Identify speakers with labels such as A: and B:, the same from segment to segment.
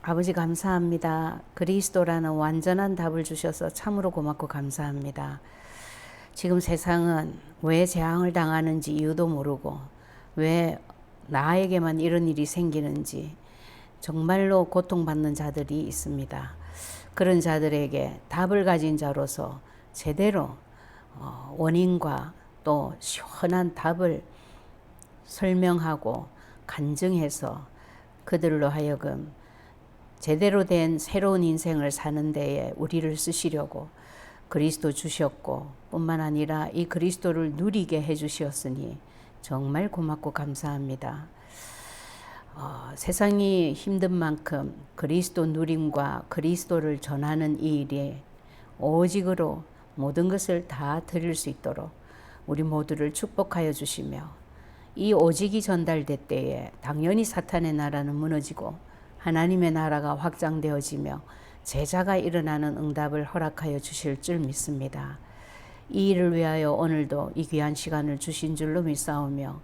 A: 아버지 감사합니다. 그리스도라는 완전한 답을 주셔서 참으로 고맙고 감사합니다. 지금 세상은 왜 재앙을 당하는지 이유도 모르고 왜 나에게만 이런 일이 생기는지 정말로 고통받는 자들이 있습니다. 그런 자들에게 답을 가진 자로서 제대로 원인과 또 시원한 답을 설명하고 간증해서 그들로 하여금 제대로 된 새로운 인생을 사는 데에 우리를 쓰시려고 그리스도 주셨고 뿐만 아니라 이 그리스도를 누리게 해주셨으니 정말 고맙고 감사합니다. 세상이 힘든 만큼 그리스도 누림과 그리스도를 전하는 이 일에 오직으로 모든 것을 다 드릴 수 있도록 우리 모두를 축복하여 주시며 이 오직이 전달될 때에 당연히 사탄의 나라는 무너지고 하나님의 나라가 확장되어지며 제자가 일어나는 응답을 허락하여 주실 줄 믿습니다. 이 일을 위하여 오늘도 이 귀한 시간을 주신 줄로 믿사오며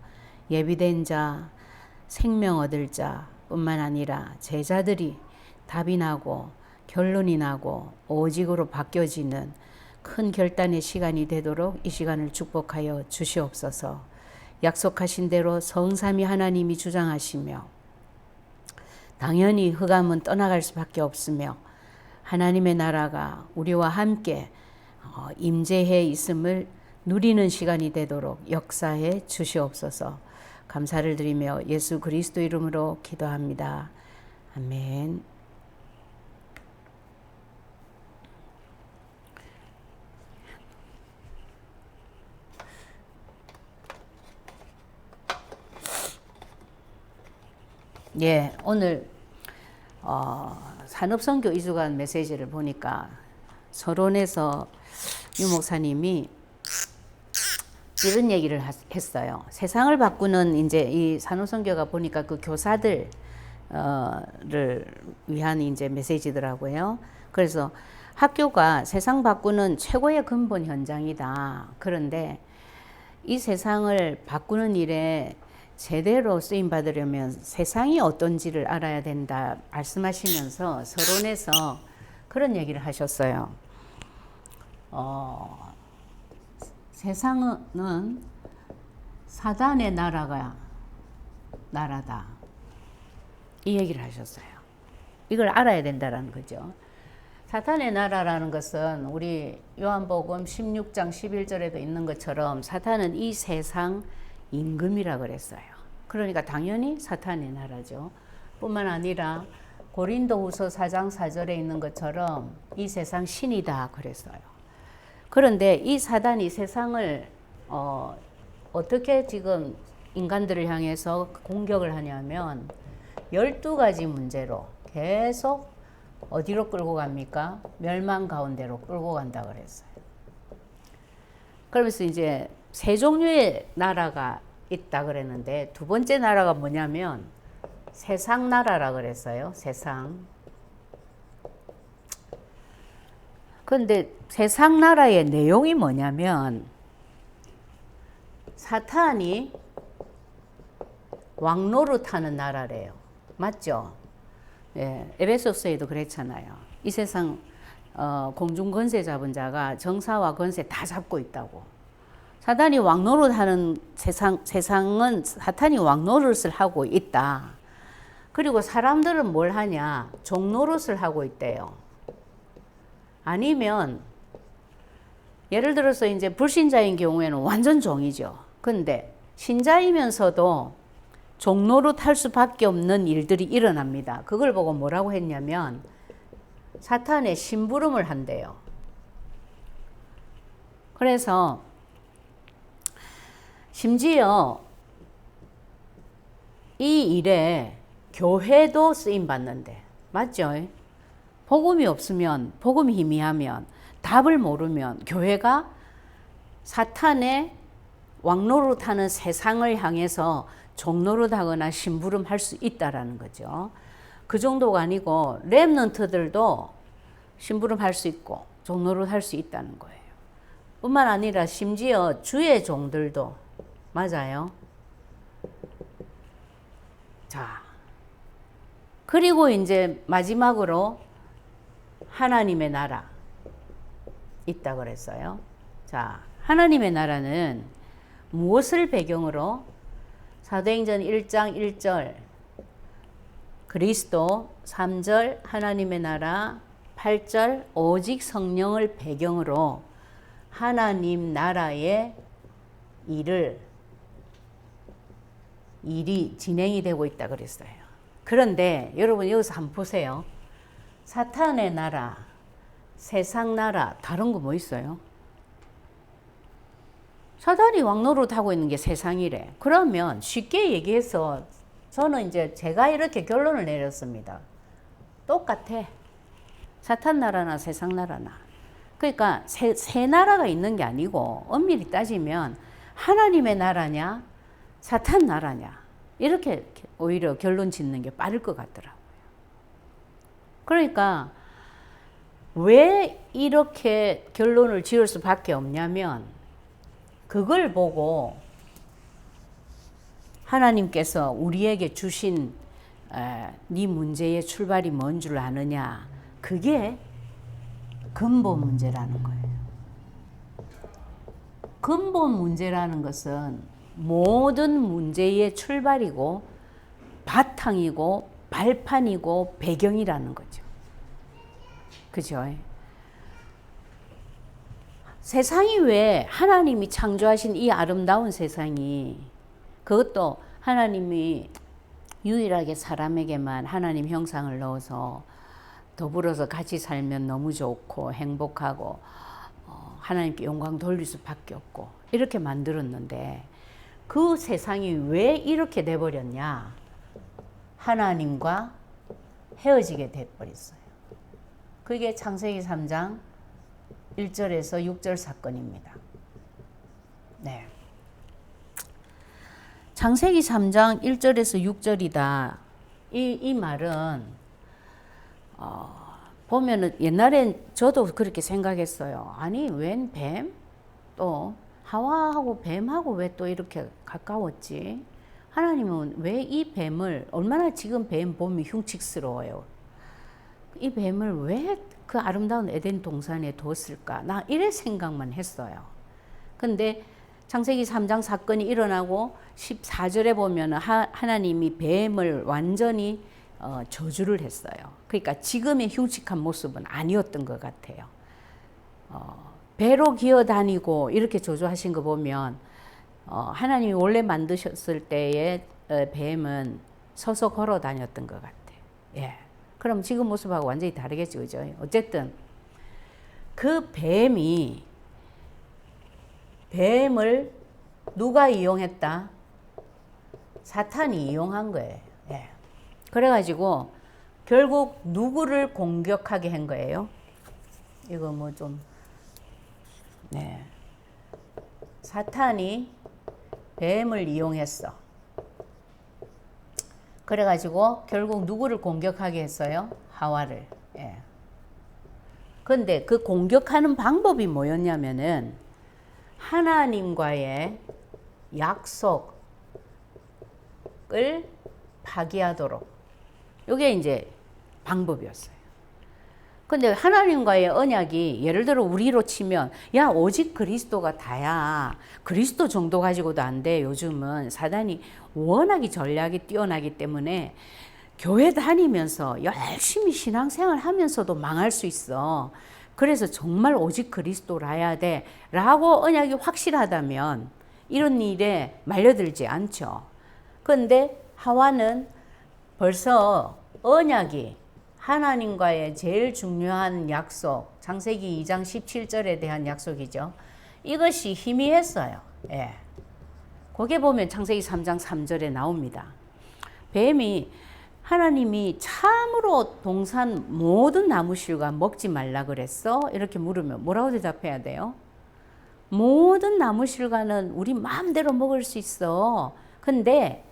A: 예비된 자, 생명 얻을 자 뿐만 아니라 제자들이 답이 나고 결론이 나고 오직으로 바뀌어지는 큰 결단의 시간이 되도록 이 시간을 축복하여 주시옵소서. 약속하신 대로 성삼위 하나님이 주장하시며 당연히 흑암은 떠나갈 수밖에 없으며 하나님의 나라가 우리와 함께 임재해 있음을 누리는 시간이 되도록 역사해 주시옵소서. 감사를 드리며 예수 그리스도 이름으로 기도합니다. 아멘. 예, 오늘 산업선교 이주간 메시지를 보니까 서론에서 유 목사님이 이런 얘기를 했어요. 세상을 바꾸는 이제 이 산업선교가 보니까 그 교사들을 위한 이제 메시지더라고요. 그래서 학교가 세상 바꾸는 최고의 근본 현장이다. 그런데 이 세상을 바꾸는 일에 제대로 쓰임 받으려면 세상이 어떤지를 알아야 된다 말씀하시면서 서론에서 그런 얘기를 하셨어요. 세상은 사단의 나라다. 이 얘기를 하셨어요. 이걸 알아야 된다는 거죠. 사탄의 나라라는 것은 우리 요한복음 16장 11절에도 있는 것처럼 사탄은 이 세상 임금이라 그랬어요. 그러니까 당연히 사탄의 나라죠. 뿐만 아니라 고린도후서 4장 4절에 있는 것처럼 이 세상 신이다 그랬어요. 그런데 이 사단이 세상을 어떻게 지금 인간들을 향해서 공격을 하냐면 12가지 문제로 계속 어디로 끌고 갑니까? 멸망 가운데로 끌고 간다 그랬어요. 그러면서 이제 세 종류의 나라가 있다 그랬는데 두 번째 나라가 뭐냐면 세상 나라라 그랬어요. 세상. 그런데 세상 나라의 내용이 뭐냐면 사탄이 왕노릇하는 나라래요. 맞죠? 예, 에베소서에도 그랬잖아요. 이 세상 공중 권세 잡은 자가 정사와 권세 다 잡고 있다고. 사탄이 왕노릇하는 세상은 사탄이 왕노릇을 하고 있다. 그리고 사람들은 뭘 하냐? 종노릇을 하고 있대요. 아니면 예를 들어서 이제 불신자인 경우에는 완전 종이죠. 근데 신자이면서도 종노릇 할 수밖에 없는 일들이 일어납니다. 그걸 보고 뭐라고 했냐면 사탄의 심부름을 한대요. 그래서 심지어 이 일에 교회도 쓰임 받는데 맞죠? 복음이 없으면 복음이 희미하면 답을 모르면 교회가 사탄의 왕노릇하는 세상을 향해서 종노릇하거나 심부름할 수 있다라는 거죠. 그 정도가 아니고 렘넌트들도 심부름할 수 있고 종노릇할 수 있다는 거예요. 뿐만 아니라 심지어 주의 종들도 맞아요. 자, 그리고 이제 마지막으로 하나님의 나라 있다 그랬어요. 자, 하나님의 나라는 무엇을 배경으로? 사도행전 1장 1절 그리스도, 3절 하나님의 나라, 8절 오직 성령을 배경으로 하나님 나라의 일이 진행이 되고 있다 그랬어요. 그런데 여러분 여기서 한번 보세요. 사탄의 나라, 세상 나라, 다른 거 뭐 있어요? 사단이 왕노릇하고 있는 게 세상이래. 그러면 쉽게 얘기해서 저는 이제 제가 이렇게 결론을 내렸습니다. 똑같아. 사탄 나라나 세상 나라나. 그러니까 세 나라가 있는 게 아니고 엄밀히 따지면 하나님의 나라냐 사탄 나라냐 이렇게 오히려 결론 짓는 게 빠를 것 같더라고요. 그러니까 왜 이렇게 결론을 지을 수밖에 없냐면 그걸 보고 하나님께서 우리에게 주신 네 문제의 출발이 뭔 줄 아느냐, 그게 근본 문제라는 거예요. 근본 문제라는 것은 모든 문제의 출발이고 바탕이고 발판이고 배경이라는 거죠. 그죠? 세상이 왜 하나님이 창조하신 이 아름다운 세상이, 그것도 하나님이 유일하게 사람에게만 하나님 형상을 넣어서 더불어서 같이 살면 너무 좋고 행복하고 하나님께 영광 돌릴 수밖에 없고 이렇게 만들었는데 그 세상이 왜 이렇게 돼버렸냐? 하나님과 헤어지게 돼버렸어요. 그게 창세기 3장 1절에서 6절 사건입니다. 네. 창세기 3장 1절에서 6절이다. 이 말은 보면은 옛날엔 저도 그렇게 생각했어요. 아니 웬 뱀? 또 하와하고 뱀하고 왜 또 이렇게 가까웠지? 하나님은 왜 이 뱀을, 얼마나 지금 뱀 보면 흉측스러워요. 이 뱀을 왜 그 아름다운 에덴 동산에 뒀을까? 나 이래 생각만 했어요. 근데 창세기 3장 사건이 일어나고 14절에 보면 하나님이 뱀을 완전히 저주를 했어요. 그러니까 지금의 흉측한 모습은 아니었던 것 같아요. 배로 기어다니고 이렇게 저주하신 거 보면 하나님이 원래 만드셨을 때의 뱀은 서서 걸어 다녔던 것 같아요. 예. 그럼 지금 모습하고 완전히 다르겠죠, 그죠? 어쨌든 그 뱀을 누가 이용했다? 사탄이 이용한 거예요. 예. 그래가지고 결국 누구를 공격하게 한 거예요? 이거 뭐 좀, 네. 사탄이 뱀을 이용했어. 그래가지고 결국 누구를 공격하게 했어요? 하와를. 예. 근데 그 공격하는 방법이 뭐였냐면은 하나님과의 약속을 파기하도록. 이게 이제 방법이었어요. 근데 하나님과의 언약이 예를 들어 우리로 치면 야 오직 그리스도가 다야. 그리스도 정도 가지고도 안 돼. 요즘은 사단이 워낙에 전략이 뛰어나기 때문에 교회 다니면서 열심히 신앙생활 하면서도 망할 수 있어. 그래서 정말 오직 그리스도라야 돼 라고 언약이 확실하다면 이런 일에 말려들지 않죠. 그런데 하와는 벌써 언약이 하나님과의 제일 중요한 약속, 창세기 2장 17절에 대한 약속이죠. 이것이 희미했어요. 예. 거기에 보면 창세기 3장 3절에 나옵니다. 뱀이 하나님이 참으로 동산 모든 나무실과 먹지 말라 그랬어? 이렇게 물으면 뭐라고 대답해야 돼요? 모든 나무실과는 우리 마음대로 먹을 수 있어. 근데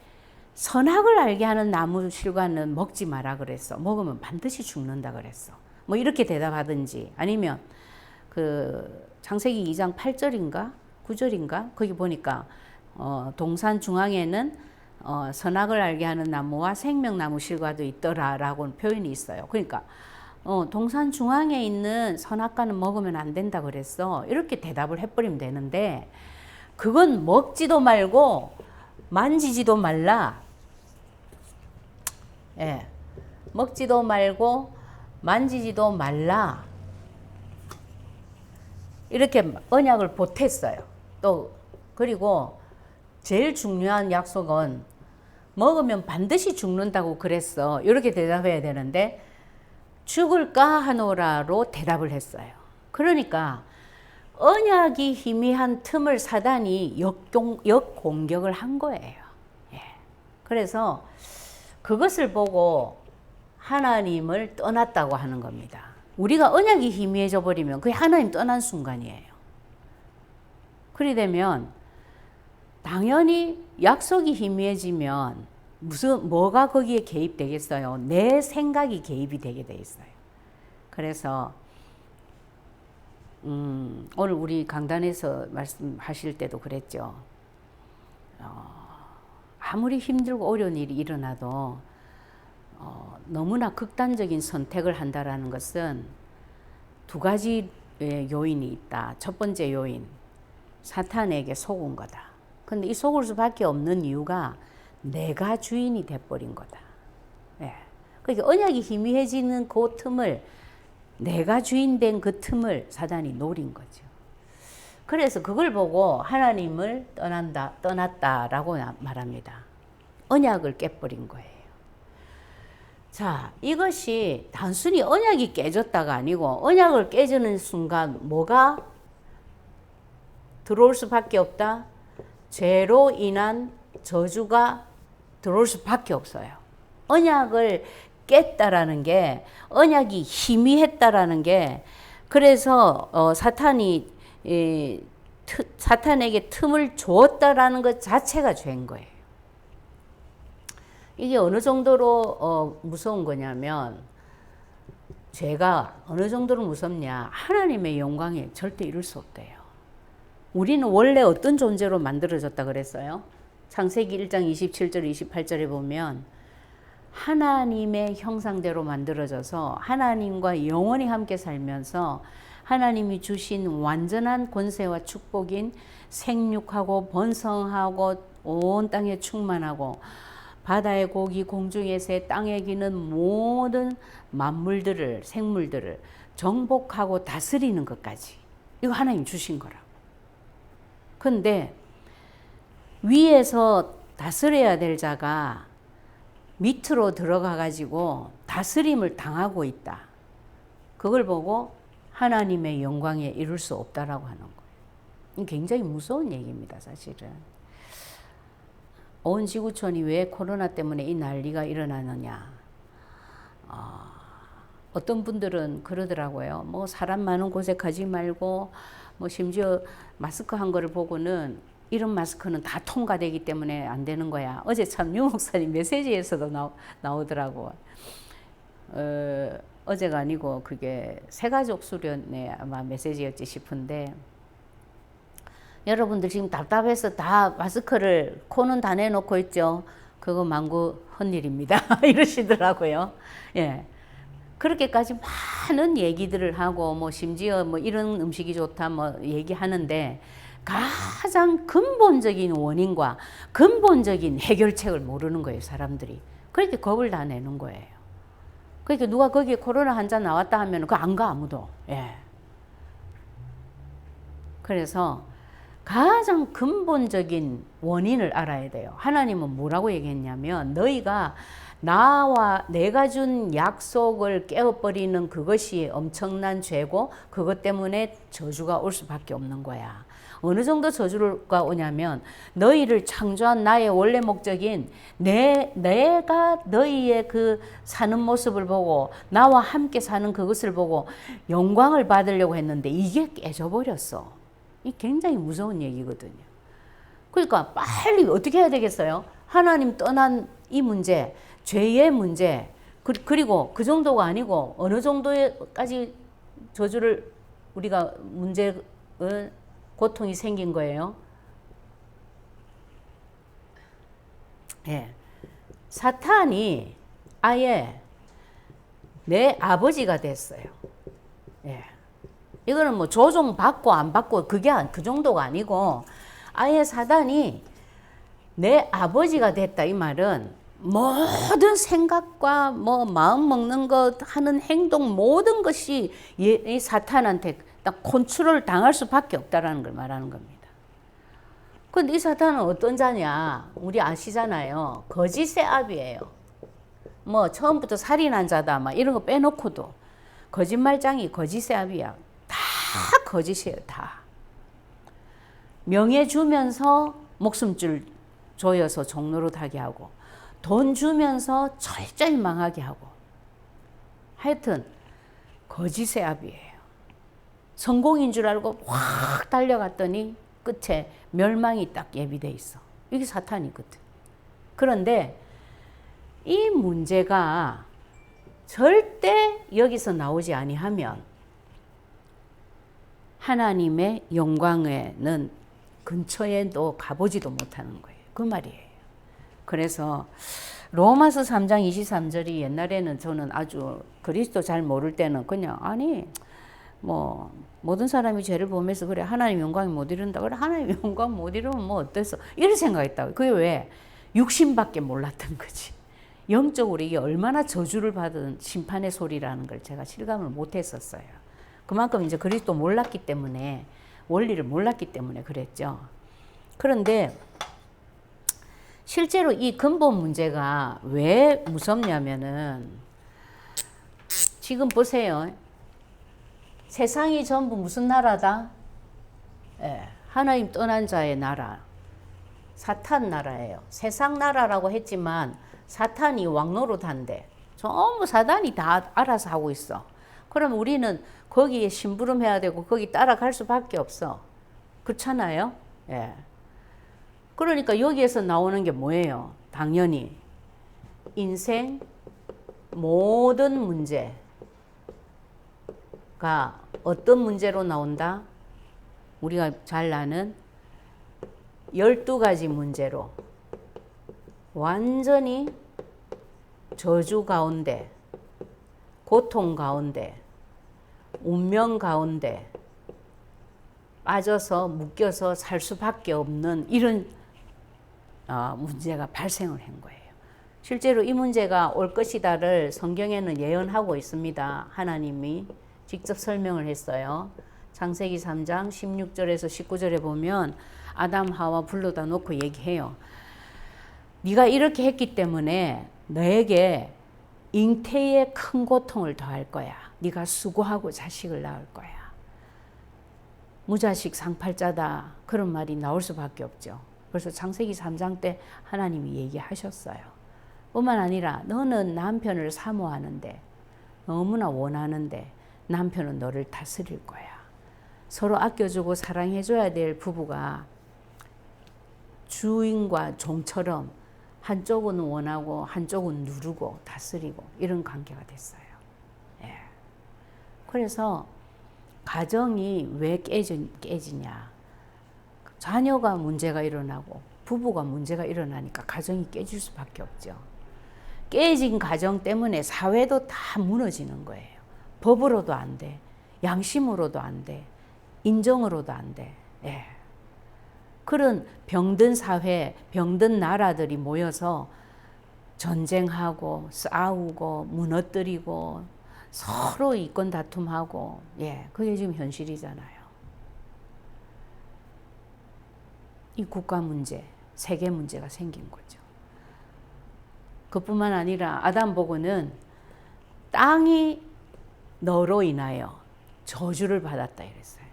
A: 선악을 알게 하는 나무실과는 먹지 마라 그랬어. 먹으면 반드시 죽는다 그랬어. 뭐 이렇게 대답하든지 아니면 그 창세기 2장 8절인가 9절인가 거기 보니까 동산 중앙에는 선악을 알게 하는 나무와 생명나무 실과도 있더라라고 표현이 있어요. 그러니까 동산 중앙에 있는 선악과는 먹으면 안 된다 그랬어. 이렇게 대답을 해버리면 되는데 그건 먹지도 말고 만지지도 말라. 예, 먹지도 말고 만지지도 말라. 이렇게 언약을 보탰어요. 또 그리고 제일 중요한 약속은 먹으면 반드시 죽는다고 그랬어. 이렇게 대답해야 되는데 죽을까 하노라로 대답을 했어요. 그러니까 언약이 희미한 틈을 사단이 역공격을 한 거예요. 예. 그래서 그것을 보고 하나님을 떠났다고 하는 겁니다. 우리가 언약이 희미해져 버리면 그게 하나님 떠난 순간이에요. 그리 되면 당연히 약속이 희미해지면 뭐가 거기에 개입되겠어요? 내 생각이 개입이 되게 돼 있어요. 그래서 오늘 우리 강단에서 말씀하실 때도 그랬죠. 아무리 힘들고 어려운 일이 일어나도 너무나 극단적인 선택을 한다라는 것은 두 가지 요인이 있다. 첫 번째 요인, 사탄에게 속은 거다. 근데 이 속을 수밖에 없는 이유가 내가 주인이 돼버린 거다. 예. 그러니까 언약이 희미해지는 그 틈을, 내가 주인 된 그 틈을 사단이 노린 거죠. 그래서 그걸 보고 하나님을 떠났다라고 말합니다. 언약을 깨버린 거예요. 자, 이것이 단순히 언약이 깨졌다가 아니고 언약을 깨지는 순간 뭐가 들어올 수밖에 없다? 죄로 인한 저주가 들어올 수밖에 없어요. 언약을 깼다라는 게, 언약이 희미했다라는 게, 그래서 사탄에게 틈을 주었다라는 것 자체가 죄인 거예요. 이게 어느 정도로 무서운 거냐면, 죄가 어느 정도로 무섭냐, 하나님의 영광에 절대 이룰 수 없대요. 우리는 원래 어떤 존재로 만들어졌다 그랬어요? 창세기 1장 27절 28절에 보면 하나님의 형상대로 만들어져서 하나님과 영원히 함께 살면서 하나님이 주신 완전한 권세와 축복인 생육하고 번성하고 온 땅에 충만하고 바다의 고기, 공중의 새, 땅에 기는 모든 만물들을, 생물들을 정복하고 다스리는 것까지, 이거 하나님 주신 거라고. 근데 위에서 다스려야 될 자가 밑으로 들어가 가지고 다스림을 당하고 있다. 그걸 보고 하나님의 영광에 이룰 수 없다라고 하는 거예요. 굉장히 무서운 얘기입니다, 사실은. 온 지구촌이 왜 코로나 때문에 이 난리가 일어나느냐. 어떤 분들은 그러더라고요. 뭐 사람 많은 곳에 가지 말고, 뭐 심지어 마스크 한 거를 보고는 이런 마스크는 다 통과되기 때문에 안 되는 거야. 어제 참 유 목사님 메시지에서도 나오더라고. 어제가 아니고 그게 새가족 수련회 아마 메시지였지 싶은데, 여러분들 지금 답답해서 다 마스크를 코는 다 내놓고 있죠. 그거 만구 헛일입니다. 이러시더라고요. 예. 그렇게까지 많은 얘기들을 하고, 뭐 심지어 뭐 이런 음식이 좋다 뭐 얘기하는데, 가장 근본적인 원인과 근본적인 해결책을 모르는 거예요, 사람들이. 그렇게 겁을 다 내는 거예요. 그러니까 누가 거기에 코로나 환자 나왔다 하면 그거 안 가, 아무도. 예. 그래서 가장 근본적인 원인을 알아야 돼요. 하나님은 뭐라고 얘기했냐면, 너희가 나와 내가 준 약속을 깨어버리는 그것이 엄청난 죄고, 그것 때문에 저주가 올 수밖에 없는 거야. 어느 정도 저주가 오냐면, 너희를 창조한 나의 원래 목적인 내가 너희의 그 사는 모습을 보고 나와 함께 사는 그것을 보고 영광을 받으려고 했는데 이게 깨져버렸어. 이 굉장히 무서운 얘기거든요. 그러니까 빨리 어떻게 해야 되겠어요? 하나님 떠난 이 문제, 죄의 문제, 그리고 그 정도가 아니고 어느 정도까지 저주를 우리가 고통이 생긴 거예요. 예. 사탄이 아예 내 아버지가 됐어요. 예. 이거는 뭐 조종받고 안 받고 그게 그 정도가 아니고 아예 사단이 내 아버지가 됐다 이 말은 모든 생각과 뭐 마음 먹는 것 하는 행동 모든 것이 이 사탄한테 딱 컨트롤 당할 수밖에 없다라는 걸 말하는 겁니다. 근데 이 사탄은 어떤 자냐? 우리 아시잖아요. 거짓의 압이에요. 뭐 처음부터 살인한 자다 막 이런 거 빼놓고도 거짓말장이 거짓의 압이야. 다 거짓이에요. 다. 명예 주면서 목숨줄 조여서 종노릇하게 하고 돈 주면서 철저히 망하게 하고 하여튼 거짓의 압이에요. 성공인 줄 알고 확 달려갔더니 끝에 멸망이 딱 예비돼 있어. 이게 사탄이거든. 그런데 이 문제가 절대 여기서 나오지 아니하면 하나님의 영광에는 근처에도 가보지도 못하는 거예요. 그 말이에요. 그래서 로마서 3장 23절이 옛날에는 저는 아주 그리스도 잘 모를 때는 그냥 아니 뭐 모든 사람이 죄를 보면서 그래 하나님 영광이 못 이룬다. 그래 하나님 영광 못 이루면 뭐 어때서 이런 생각했다고. 그게 왜 육신밖에 몰랐던 거지. 영적으로 이게 얼마나 저주를 받은 심판의 소리라는 걸 제가 실감을 못했었어요. 그만큼 이제 그리스도 몰랐기 때문에 원리를 몰랐기 때문에 그랬죠. 그런데 실제로 이 근본 문제가 왜 무섭냐면은 지금 보세요. 세상이 전부 무슨 나라다? 예, 하나님 떠난 자의 나라. 사탄 나라예요. 세상 나라라고 했지만 사탄이 왕노릇한데 전부 사탄이 다 알아서 하고 있어. 그럼 우리는 거기에 심부름해야 되고 거기 따라갈 수밖에 없어. 그렇잖아요? 예. 그러니까 여기에서 나오는 게 뭐예요? 당연히 인생 모든 문제가 어떤 문제로 나온다? 우리가 잘 아는 12가지 문제로 완전히 저주 가운데, 고통 가운데, 운명 가운데 빠져서 묶여서 살 수밖에 없는 이런 문제가 발생을 한 거예요. 실제로 이 문제가 올 것이다를 성경에는 예언하고 있습니다. 하나님이 직접 설명을 했어요. 창세기 3장 16절에서 19절에 보면 아담 하와 불러다 놓고 얘기해요. 네가 이렇게 했기 때문에 너에게 잉태의 큰 고통을 더할 거야. 네가 수고하고 자식을 낳을 거야. 무자식 상팔자다. 그런 말이 나올 수밖에 없죠. 그래서 창세기 3장 때 하나님이 얘기하셨어요. 뿐만 아니라 너는 남편을 사모하는데 너무나 원하는데 남편은 너를 다스릴 거야. 서로 아껴주고 사랑해줘야 될 부부가 주인과 종처럼 한쪽은 원하고 한쪽은 누르고 다스리고 이런 관계가 됐어요. 예. 그래서 가정이 왜 깨지냐. 자녀가 문제가 일어나고 부부가 문제가 일어나니까 가정이 깨질 수밖에 없죠. 깨진 가정 때문에 사회도 다 무너지는 거예요. 법으로도 안 돼. 양심으로도 안 돼. 인정으로도 안 돼. 예. 그런 병든 사회, 병든 나라들이 모여서 전쟁하고 싸우고 무너뜨리고 서로 이권 다툼하고 예, 그게 지금 현실이잖아요. 이 국가 문제, 세계 문제가 생긴 거죠. 그뿐만 아니라 아담 보고는 땅이 너로 인하여 저주를 받았다 이랬어요.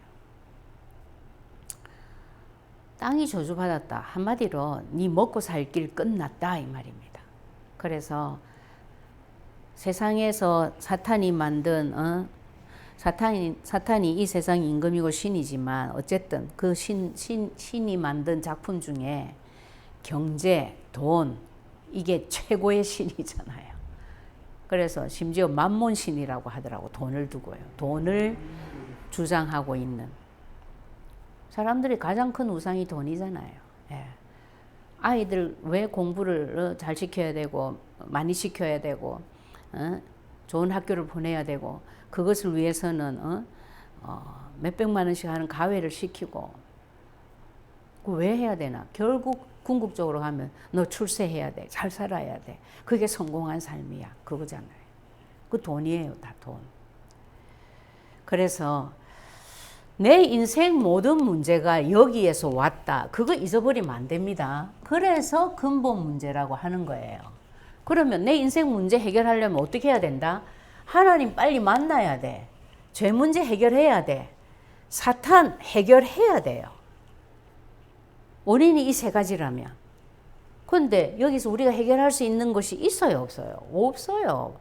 A: 땅이 저주받았다. 한마디로 네 먹고 살 길 끝났다 이 말입니다. 그래서 세상에서 사탄이 만든 사탄이 이 세상 임금이고 신이지만 어쨌든 그 신이 만든 작품 중에 경제, 돈 이게 최고의 신이잖아요. 그래서 심지어 만몬신이라고 하더라고. 돈을 두고요. 돈을 주장하고 있는 사람들이 가장 큰 우상이 돈이잖아요. 예. 아이들 왜 공부를 잘 시켜야 되고 많이 시켜야 되고 좋은 학교를 보내야 되고 그것을 위해서는 몇백만 원씩 하는 가외를 시키고 왜 해야 되나? 결국 궁극적으로 하면 너 출세해야 돼. 잘 살아야 돼. 그게 성공한 삶이야. 그거잖아요. 그 돈이에요. 다 돈. 그래서 내 인생 모든 문제가 여기에서 왔다. 그거 잊어버리면 안 됩니다. 그래서 근본 문제라고 하는 거예요. 그러면 내 인생 문제 해결하려면 어떻게 해야 된다? 하나님 빨리 만나야 돼. 죄 문제 해결해야 돼. 사탄 해결해야 돼요. 원인이 이 세 가지라면. 근데 여기서 우리가 해결할 수 있는 것이 있어요, 없어요? 없어요.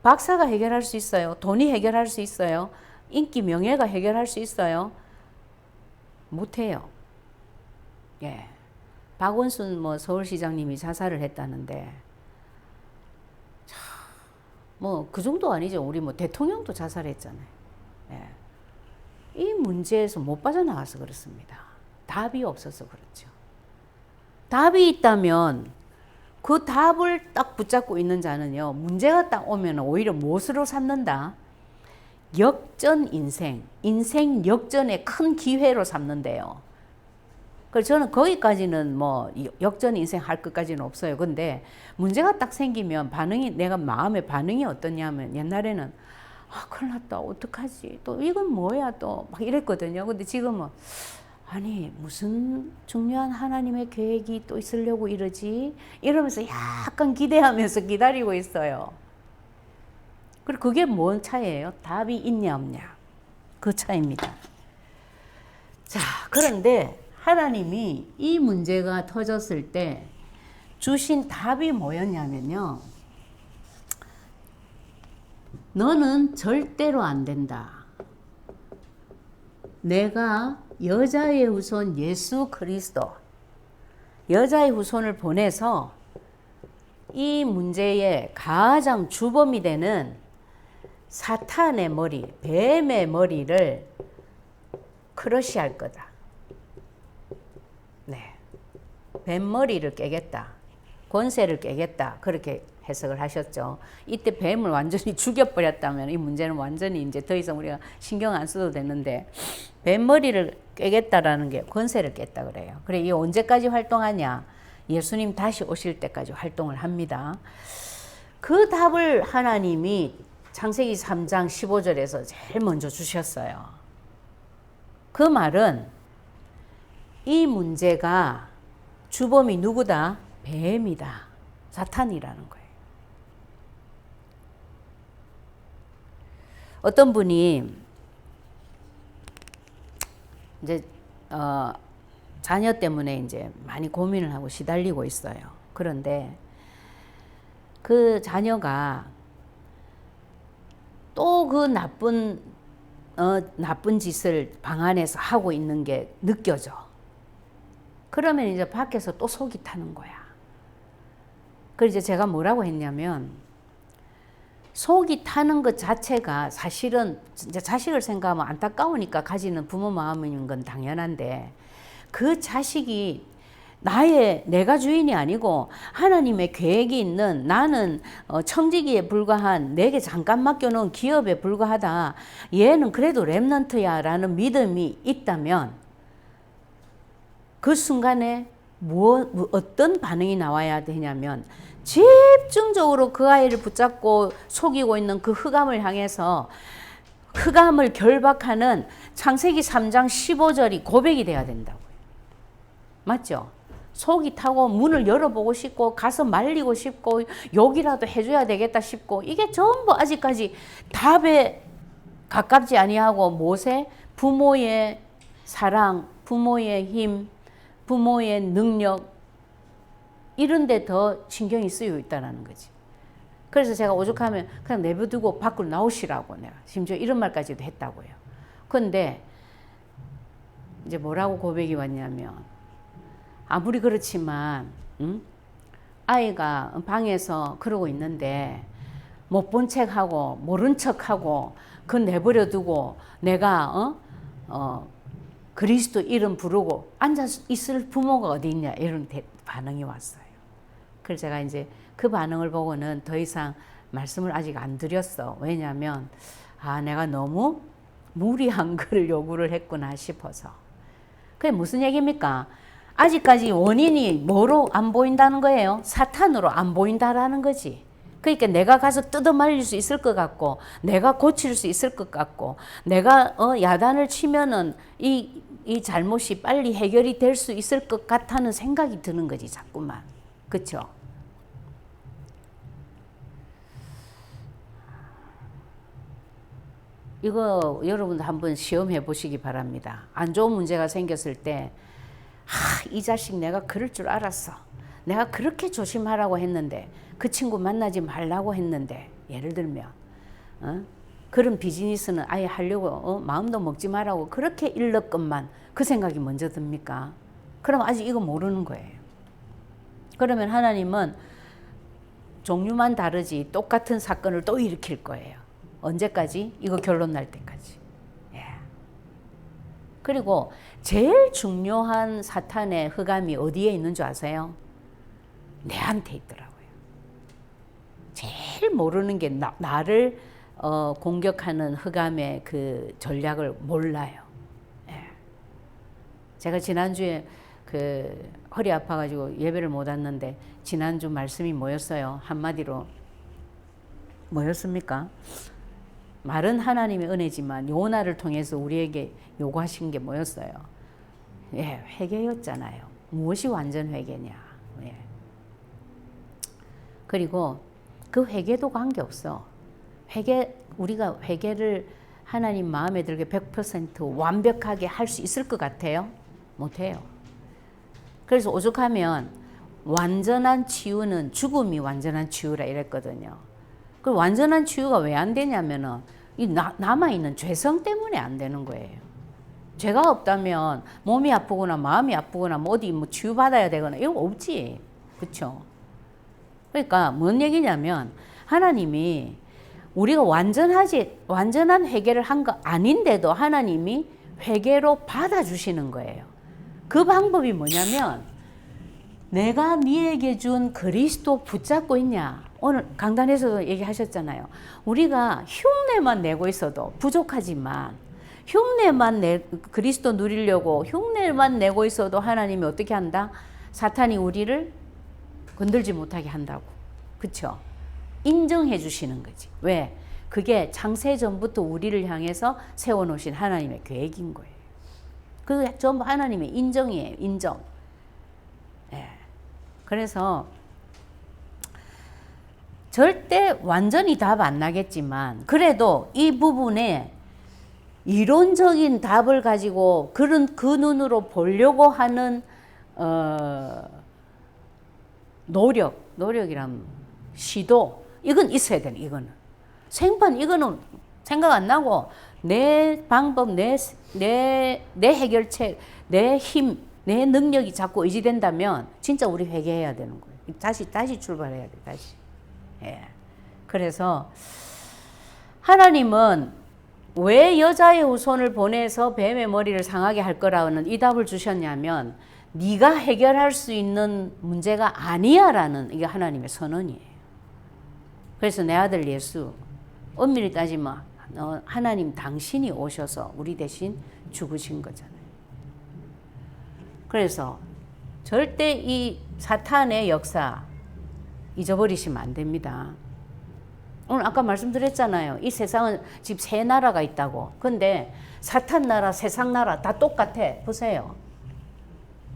A: 박사가 해결할 수 있어요? 돈이 해결할 수 있어요? 인기, 명예가 해결할 수 있어요? 못해요. 예. 박원순 서울시장님이 자살을 했다는데, 그 정도 아니죠. 우리 대통령도 자살했잖아요. 예. 이 문제에서 못 빠져나와서 그렇습니다. 답이 없어서 그렇죠. 답이 있다면 그 답을 딱 붙잡고 있는 자는요, 문제가 딱 오면 오히려 무엇으로 삼는다? 역전 인생 역전의 큰 기회로 삼는데요. 그래서 저는 거기까지는 역전 인생 할 것까지는 없어요. 근데 문제가 딱 생기면 내가 마음의 반응이 어떠냐면 옛날에는 큰일 났다. 어떡하지? 또 이건 뭐야? 또 막 이랬거든요. 근데 지금은 아니 무슨 중요한 하나님의 계획이 또 있으려고 이러지? 이러면서 약간 기대하면서 기다리고 있어요. 그리고 그게 뭔 차이예요? 답이 있냐 없냐. 그 차이입니다. 자, 그런데 하나님이 이 문제가 터졌을 때 주신 답이 뭐였냐면요. 너는 절대로 안 된다. 내가 여자의 후손 예수 그리스도, 여자의 후손을 보내서 이 문제의 가장 주범이 되는 사탄의 머리, 뱀의 머리를 크러쉬할 거다. 네, 뱀머리를 깨겠다. 권세를 깨겠다. 그렇게 해석을 하셨죠. 이때 뱀을 완전히 죽여버렸다면 이 문제는 완전히 이제 더 이상 우리가 신경 안 써도 되는데, 뱀머리를 깨겠다라는 게 권세를 깼다 그래요. 그래, 이 언제까지 활동하냐? 예수님 다시 오실 때까지 활동을 합니다. 그 답을 하나님이 창세기 3장 15절에서 제일 먼저 주셨어요. 그 말은 이 문제가 주범이 누구다? 뱀이다. 사탄이라는 거예요. 어떤 분이 이제 자녀 때문에 이제 많이 고민을 하고 시달리고 있어요. 그런데 그 자녀가 또 그 나쁜 짓을 방 안에서 하고 있는 게 느껴져. 그러면 이제 밖에서 또 속이 타는 거야. 그래서 이제 제가 뭐라고 했냐면, 속이 타는 것 자체가 사실은 이제 자식을 생각하면 안타까우니까 가지는 부모 마음인 건 당연한데, 그 자식이 내가 주인이 아니고 하나님의 계획이 있는, 나는 청지기에 불과한, 내게 잠깐 맡겨놓은 기업에 불과하다. 얘는 그래도 렘넌트야 라는 믿음이 있다면 그 순간에 어떤 반응이 나와야 되냐면, 집중적으로 그 아이를 붙잡고 속이고 있는 그 흑암을 향해서 흑암을 결박하는 창세기 3장 15절이 고백이 돼야 된다고요. 맞죠? 속이 타고 문을 열어보고 싶고 가서 말리고 싶고 욕이라도 해줘야 되겠다 싶고, 이게 전부 아직까지 답에 가깝지 아니하고 무엇에? 부모의 사랑, 부모의 힘, 부모의 능력, 이런 데 더 신경이 쓰여 있다는 거지. 그래서 제가 오죽하면 그냥 내버두고 밖으로 나오시라고 내가 심지어 이런 말까지도 했다고요. 그런데 이제 뭐라고 고백이 왔냐면, 아무리 그렇지만 아이가 방에서 그러고 있는데 못 본 척하고 모른 척하고 그 내버려 두고 내가 그리스도 이름 부르고 앉아 있을 부모가 어디 있냐, 이런 반응이 왔어요. 그래서 제가 이제 그 반응을 보고는 더 이상 말씀을 아직 안 드렸어. 왜냐하면 내가 너무 무리한 걸 요구를 했구나 싶어서. 그게 무슨 얘기입니까? 아직까지 원인이 뭐로 안 보인다는 거예요? 사탄으로 안 보인다라는 거지. 그러니까 내가 가서 뜯어말릴 수 있을 것 같고, 내가 고칠 수 있을 것 같고, 내가 야단을 치면은 이 잘못이 빨리 해결이 될 수 있을 것 같다는 생각이 드는 거지, 자꾸만. 그쵸? 이거 여러분도 한번 시험해 보시기 바랍니다. 안 좋은 문제가 생겼을 때, 이 자식 내가 그럴 줄 알았어. 내가 그렇게 조심하라고 했는데, 그 친구 만나지 말라고 했는데, 예를 들면 그런 비즈니스는 아예 하려고 마음도 먹지 말라고 그렇게 일렀건만 그 생각이 먼저 듭니까? 그럼 아직 이거 모르는 거예요. 그러면 하나님은 종류만 다르지 똑같은 사건을 또 일으킬 거예요. 언제까지? 이거 결론 날 때까지. 예. 그리고 제일 중요한 사탄의 흑암이 어디에 있는 줄 아세요? 내한테 있더라고요. 제일 모르는 게 나를 공격하는 흑암의 그 전략을 몰라요. 예. 제가 지난주에 그 허리 아파가지고 예배를 못 왔는데 지난주 말씀이 뭐였어요? 한마디로 뭐였습니까? 말은 하나님의 은혜지만 요나를 통해서 우리에게 요구하신 게 뭐였어요? 예, 회개였잖아요. 무엇이 완전 회개냐? 예. 그리고 그 회개도 관계없어. 우리가 회개를 하나님 마음에 들게 100% 완벽하게 할 수 있을 것 같아요? 못해요. 그래서 오죽하면 완전한 치유는 죽음이 완전한 치유라 이랬거든요. 그 완전한 치유가 왜 안 되냐면은 이 남아있는 죄성 때문에 안 되는 거예요. 죄가 없다면 몸이 아프거나 마음이 아프거나 뭐 어디 뭐 치유받아야 되거나 이런 거 없지. 그렇죠? 그러니까 뭔 얘기냐면 하나님이 우리가 완전한 회개를 한 거 아닌데도 하나님이 회개로 받아주시는 거예요. 그 방법이 뭐냐면 내가 네에게 준 그리스도 붙잡고 있냐. 오늘 강단에서도 얘기하셨잖아요. 우리가 흉내만 내고 있어도 부족하지만 그리스도 누리려고 흉내만 내고 있어도 하나님이 어떻게 한다? 사탄이 우리를 건들지 못하게 한다고. 그렇죠? 인정해 주시는 거지. 왜? 그게 창세전부터 우리를 향해서 세워놓으신 하나님의 계획인 거예요. 그게 전부 하나님의 인정이에요. 인정. 예. 그래서 절대 완전히 답 안 나겠지만 그래도 이 부분에 이론적인 답을 가지고 그 눈으로 보려고 하는 노력이란 시도 이건 있어야 되는 이거는 생판 이거는 생각 안 나고 내 방법 내 해결책 내 힘 내 능력이 자꾸 의지된다면 진짜 우리 회개해야 되는 거예요. 다시 출발해야 돼. 다시. 예. 그래서 하나님은 왜 여자의 후손을 보내서 뱀의 머리를 상하게 할 거라는 이 답을 주셨냐면 네가 해결할 수 있는 문제가 아니야라는 이게 하나님의 선언이에요. 그래서 내 아들 예수 엄밀히 따지면 하나님 당신이 오셔서 우리 대신 죽으신 거잖아요. 그래서 절대 이 사탄의 역사 잊어버리시면 안 됩니다. 오늘 아까 말씀드렸잖아요. 이 세상은 지금 세 나라가 있다고. 근데 사탄 나라, 세상 나라 다 똑같아. 보세요.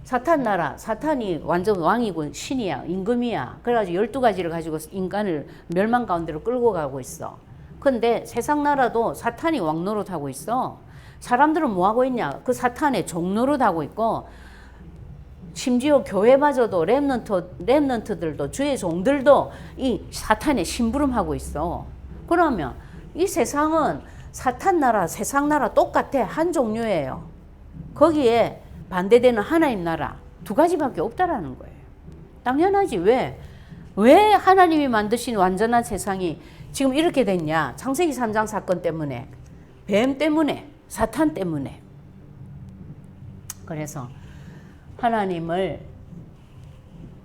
A: 사탄 나라, 사탄이 완전 왕이고 신이야, 임금이야. 그래가지고 12가지를 가지고 인간을 멸망 가운데로 끌고 가고 있어. 근데 세상 나라도 사탄이 왕 노릇하고 있어. 사람들은 뭐 하고 있냐? 그 사탄의 종 노릇하고 있고 심지어 교회마저도 렘넌트들도 주의 종들도 이 사탄의 심부름하고 있어. 그러면 이 세상은 사탄 나라, 세상 나라 똑같아. 한 종류예요. 거기에 반대되는 하나님 나라 두 가지밖에 없다라는 거예요. 당연하지. 왜 하나님이 만드신 완전한 세상이 지금 이렇게 됐냐? 창세기 3장 사건 때문에, 뱀 때문에, 사탄 때문에. 그래서 하나님을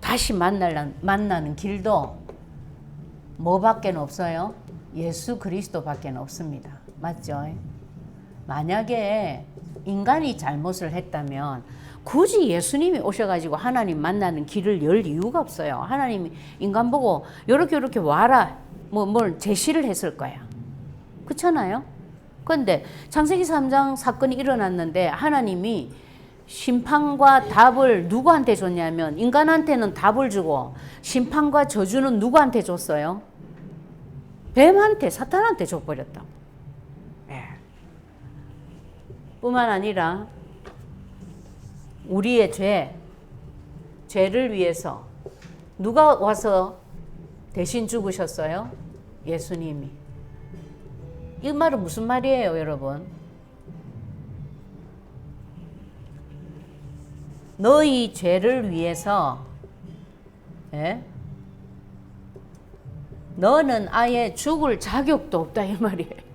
A: 다시 만나는 길도 뭐밖에 없어요? 예수 그리스도밖에 없습니다. 맞죠? 만약에 인간이 잘못을 했다면 굳이 예수님이 오셔가지고 하나님 만나는 길을 열 이유가 없어요. 하나님이 인간 보고 요렇게 와라 뭘 제시를 했을 거야. 그렇잖아요? 그런데 창세기 3장 사건이 일어났는데 하나님이 심판과 답을 누구한테 줬냐면 인간한테는 답을 주고 심판과 저주는 누구한테 줬어요? 뱀한테, 사탄한테 줘버렸다. 뿐만 아니라 우리의 죄를 위해서 누가 와서 대신 죽으셨어요? 예수님이. 이 말은 무슨 말이에요, 여러분? 너희 죄를 위해서 너는 아예 죽을 자격도 없다 이 말이에요.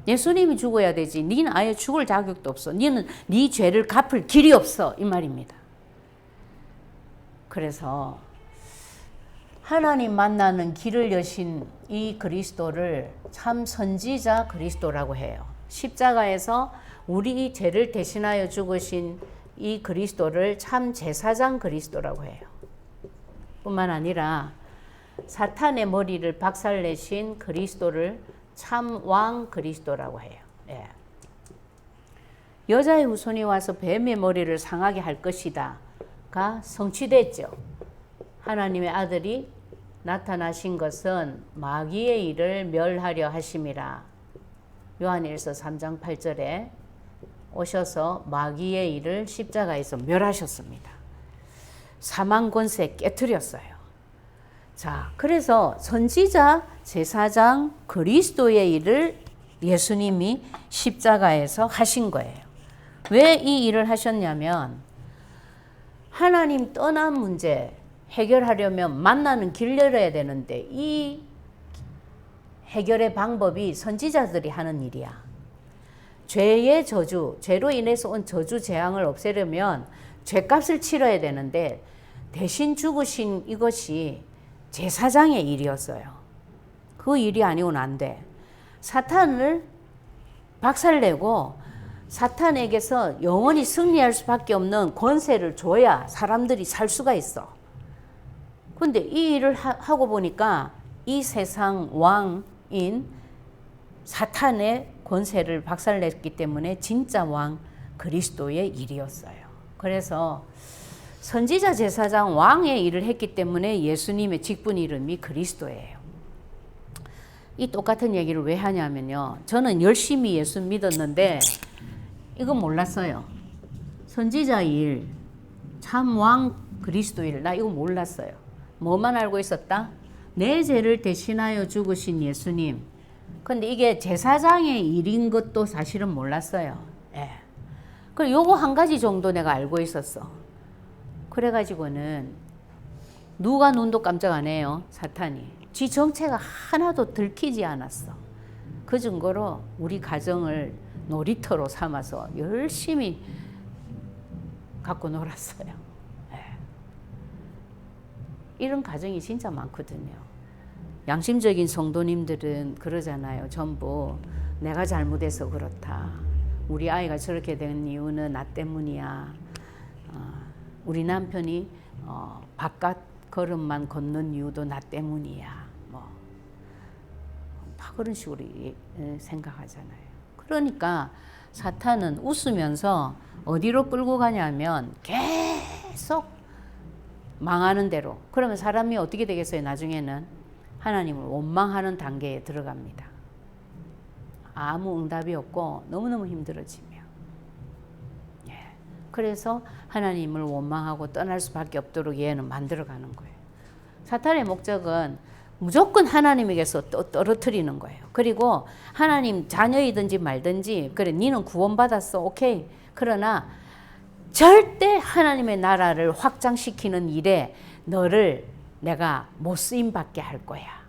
A: 예수님이 죽어야 되지. 너는 아예 죽을 자격도 없어. 너는 네 죄를 갚을 길이 없어 이 말입니다. 그래서 하나님 만나는 길을 여신 이 그리스도를 참 선지자 그리스도라고 해요. 십자가에서 우리 죄를 대신하여 죽으신 이 그리스도를 참 제사장 그리스도라고 해요. 뿐만 아니라 사탄의 머리를 박살내신 그리스도를 참 왕 그리스도라고 해요. 여자의 후손이 와서 뱀의 머리를 상하게 할 것이다가 성취됐죠. 하나님의 아들이 나타나신 것은 마귀의 일을 멸하려 하심이라. 요한일서 3장 8절에 오셔서 마귀의 일을 십자가에서 멸하셨습니다. 사망 권세 깨트렸어요. 자, 그래서 선지자, 제사장, 그리스도의 일을 예수님이 십자가에서 하신 거예요. 왜 이 일을 하셨냐면 하나님 떠난 문제 해결하려면 만나는 길 열어야 되는데 이 해결의 방법이 선지자들이 하는 일이야. 죄의 저주, 죄로 인해서 온 저주 재앙을 없애려면 죄값을 치러야 되는데 대신 죽으신 이것이 제사장의 일이었어요. 그 일이 아니고는 안 돼. 사탄을 박살내고 사탄에게서 영원히 승리할 수밖에 없는 권세를 줘야 사람들이 살 수가 있어. 근데 이 일을 하고 보니까 이 세상 왕인 사탄의 권세를 박살냈기 때문에 진짜 왕 그리스도의 일이었어요. 그래서 선지자, 제사장, 왕의 일을 했기 때문에 예수님의 직분 이름이 그리스도예요. 이 똑같은 얘기를 왜 하냐면요. 저는 열심히 예수 믿었는데 이건 몰랐어요. 선지자 일, 참 왕 그리스도 일, 나 이거 몰랐어요. 뭐만 알고 있었다? 내 죄를 대신하여 죽으신 예수님. 근데 이게 제사장의 일인 것도 사실은 몰랐어요. 그리고 요거 한 가지 정도 내가 알고 있었어. 그래가지고는 누가 눈도 깜짝 안 해요. 사탄이. 지 정체가 하나도 들키지 않았어. 그 증거로 우리 가정을 놀이터로 삼아서 열심히 갖고 놀았어요. 이런 가정이 진짜 많거든요. 양심적인 성도님들은 그러잖아요. 전부 내가 잘못해서 그렇다. 우리 아이가 저렇게 된 이유는 나 때문이야. 우리 남편이 바깥 걸음만 걷는 이유도 나 때문이야. 다 그런 식으로 생각하잖아요. 그러니까 사탄은 웃으면서 어디로 끌고 가냐면 계속 망하는 대로. 그러면 사람이 어떻게 되겠어요? 나중에는 하나님을 원망하는 단계에 들어갑니다. 아무 응답이 없고 너무너무 힘들어지며. 그래서 하나님을 원망하고 떠날 수밖에 없도록 얘는 만들어가는 거예요. 사탄의 목적은 무조건 하나님에게서 떨어뜨리는 거예요. 그리고 하나님 자녀이든지 말든지 그래 니는 구원받았어 오케이. 그러나 절대 하나님의 나라를 확장시키는 일에 너를 내가 못 쓰임 받게 할 거야.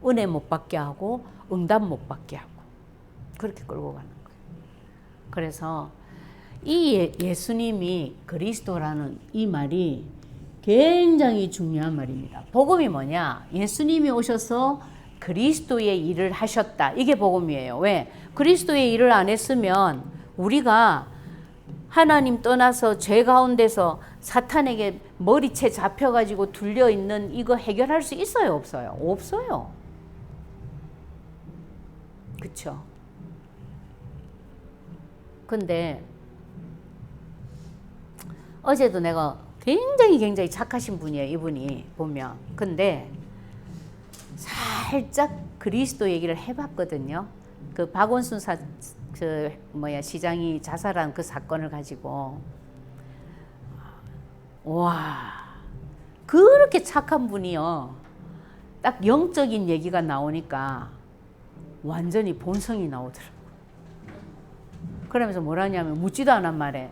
A: 은혜 못 받게 하고 응답 못 받게 하고 그렇게 끌고 가는 거예요. 그래서 이 예수님이 그리스도라는 이 말이 굉장히 중요한 말입니다. 복음이 뭐냐? 예수님이 오셔서 그리스도의 일을 하셨다. 이게 복음이에요. 왜? 그리스도의 일을 안 했으면 우리가 하나님 떠나서 죄 가운데서 사탄에게 머리채 잡혀가지고 둘려있는 이거 해결할 수 있어요? 없어요? 없어요. 그쵸? 근데 어제도 내가 굉장히 착하신 분이에요. 이분이 보면. 근데 살짝 그리스도 얘기를 해봤거든요. 그 박원순 시장이 자살한 그 사건을 가지고 와 그렇게 착한 분이요. 딱 영적인 얘기가 나오니까 완전히 본성이 나오더라고요. 그러면서 뭐라냐면 묻지도 않은 말에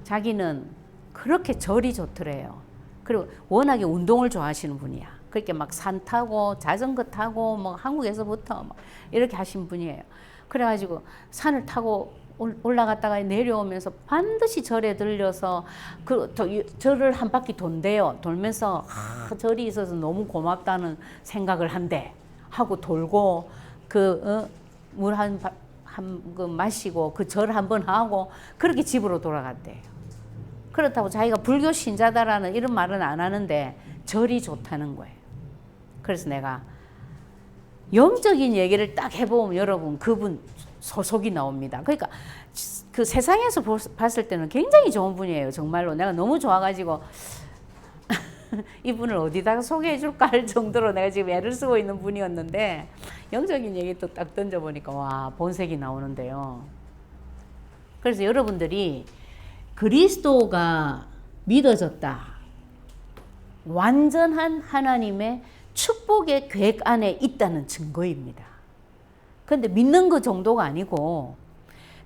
A: 자기는 그렇게 절이 좋더래요. 그리고 워낙에 운동을 좋아하시는 분이야. 그렇게 막 산 타고 자전거 타고 뭐 한국에서부터 막 이렇게 하신 분이에요. 그래가지고 산을 타고 올라갔다가 내려오면서 반드시 절에 들려서 절을 한 바퀴 돈대요. 돌면서 절이 있어서 너무 고맙다는 생각을 한대 하고 돌고 물 한 마시고 그 절 한번 하고 그렇게 집으로 돌아갔대요. 그렇다고 자기가 불교 신자다라는 이런 말은 안 하는데 절이 좋다는 거예요. 그래서 내가 영적인 얘기를 딱 해보면 여러분 그분 소속이 나옵니다. 그러니까 그 세상에서 봤을 때는 굉장히 좋은 분이에요. 정말로 내가 너무 좋아가지고 이분을 어디다가 소개해 줄까 할 정도로 내가 지금 애를 쓰고 있는 분이었는데 영적인 얘기 또 딱 던져보니까 와 본색이 나오는데요. 그래서 여러분들이 그리스도가 믿어졌다. 완전한 하나님의 축복의 계획 안에 있다는 증거입니다. 그런데 믿는 그 정도가 아니고